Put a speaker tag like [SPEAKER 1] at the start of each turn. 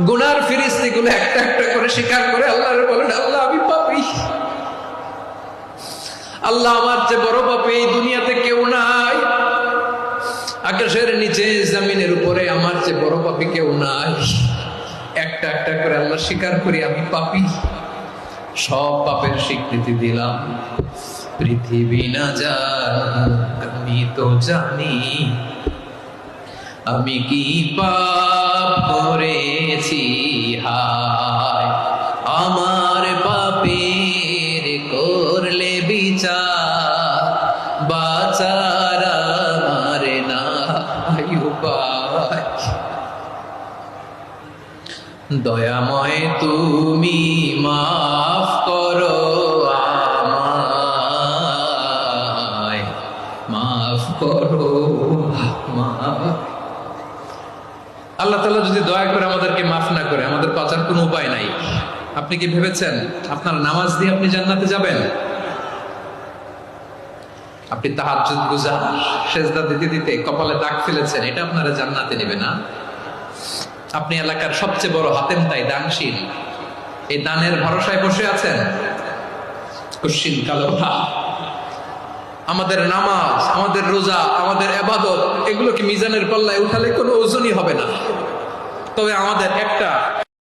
[SPEAKER 1] গুনার ফিরিস্তিগুলো একটা একটা করে স্বীকার করে আল্লাহরে বলেন, আল্লাহ আমি পাপী, আল্লাহ আমার চেয়ে বড় পাপী এই দুনিয়াতে কেউ নাই, আকাশের নিচে জমিনের উপরে আমার চেয়ে বড় পাপী কেউ নাই। একটা একটা করে আল্লাহ স্বীকার করি আমি পাপী, সব পাপের স্বীকৃতি দিলাম। পৃথিবী না জানুক আমি তো জানি, আমি কি পাপ করেছি, হায় আমার পাপের করলে বিচার, বাঁচার আমার নাই উপায়। দয়াময় তুমি মাফ করো আমায়, মাফ করো আমায়। আল্লাহ তাআলা যদি দয়া করে আমাদেরকে মাফ না করে, আমাদের বাঁচার কোনো উপায় নাই। আপনি কি ভেবেছেন আপনার নামাজ দিয়ে আপনি জান্নাতে যাবেন? আপনি তাহাজ্জুদ গুজার, সেজদা দিতে দিতে কপালে দাগ ফেলেছেন, এটা আপনারা জান্নাতে নেবে না? আপনি এলাকার সবচেয়ে বড় হাতেম তাই দানশীল, এই দানের ভরসায় বসে আছেন, কুশ্চিন কালো ভাব। আমাদের নামাজ, আমাদের রোজা, আমাদের ইবাদত, এগুলো কি মিজানের পাল্লায় উঠালে কোনো ওজনই হবে না। তবে আমাদের একটা